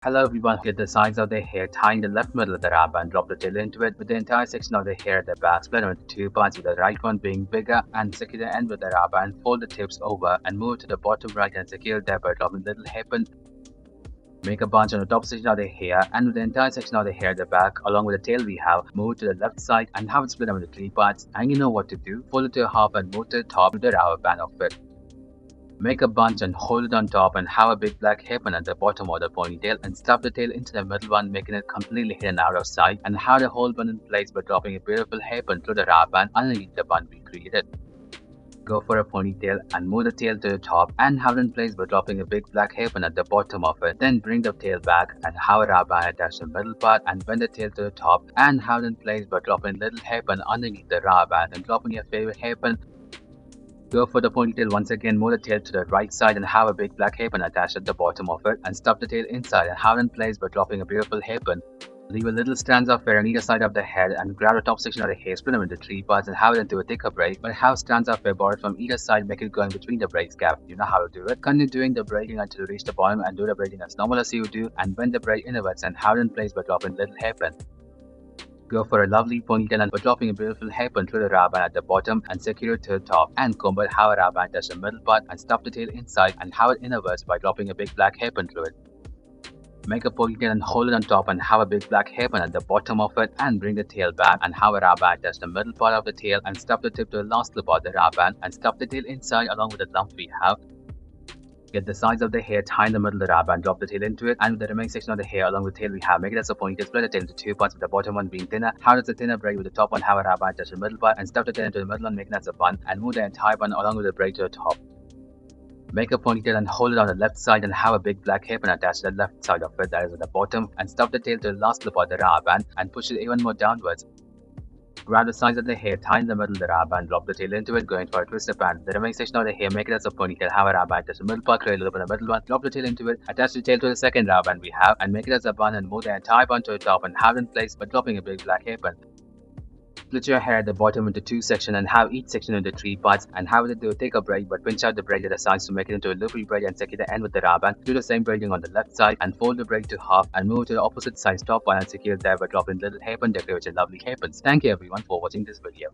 Hello everyone, get the sides of the hair, tie in the left middle of the wrap and drop the tail into it with the entire section of the hair at the back split into two parts with the right one being bigger and secure the end with the wrap and fold the tips over and move to the bottom right and secure there by dropping little hairpin. Make a bunch on the top section of the hair and with the entire section of the hair at the back along with the tail we have, move to the left side and have it split into three parts, and you know what to do, fold it to a half and move to the top with the rubber band of it. Make a bunch and hold it on top and have a big black hairpin at the bottom of the ponytail and stuff the tail into the middle one, making it completely hidden out of sight, and have the whole bun in place by dropping a beautiful hairpin through the wrap band underneath the bun we created. Go for a ponytail and move the tail to the top and have it in place by dropping a big black hairpin at the bottom of it. Then bring the tail back and have a wrap band attached to the middle part and bend the tail to the top and have it in place by dropping a little hairpin underneath the wrap band and dropping your favorite hairpin. Go for the ponytail once again, move the tail to the right side and have a big black hairpin attached at the bottom of it and stuff the tail inside and have it in place by dropping a beautiful hairpin. Leave a little strands of hair on either side of the head and grab the top section of the hair, split them into three parts and have it into a thicker braid, but have strands of hair borrowed from either side, make it go in between the braids gap. You know how to do it. Continue doing the braiding until you reach the bottom and do the braiding as normal as you do and bend the braid inwards and have it in place by dropping little hairpin. Go for a lovely ponytail and by dropping a beautiful hairpin through the wrap band at the bottom and secure it to the top, and comb it, have a wrap band touch the middle part and stuff the tail inside and have it inwards by dropping a big black hairpin through it. Make a ponytail and hold it on top and have a big black hairpin at the bottom of it and bring the tail back and have a wrap band touch the middle part of the tail and stuff the tip to the last clip of the wrap band and stuff the tail inside along with the lump we have. Get the sides of the hair, tie in the middle of the wrap band, drop the tail into it, and with the remaining section of the hair along with the tail we have, make it as a ponytail, split the tail into two parts with the bottom one being thinner. How does the thinner braid with the top one have a wrap band touch the middle part and stuff the tail into the middle one, making it as a bun, and move the entire bun along with the braid to the top. Make a ponytail and hold it on the left side and have a big black hairpin attached to the left side of it, that is at the bottom, and stuff the tail to the last clip of the wrap band and push it even more downwards. Grab the sides of the hair, tie in the middle of the wrap band, drop the tail into it, going for a twisted band. The remaining section of the hair, make it as a ponytail, have a wrap band, touch the middle part, create a little bit of the middle one, drop the tail into it, attach the tail to the second wrap band we have, and make it as a bun and move the entire bun to the top and have it in place by dropping a big black hairpin. Split your hair at the bottom into two sections and have each section into three parts and have it do a thicker braid, but pinch out the braid at the sides to make it into a loopy braid and secure the end with the wrap band. Do the same braiding on the left side and fold the braid to half and move to the opposite side, stop one and secure there by dropping little hairpin, decorate with your lovely hairpins. Thank you everyone for watching this video.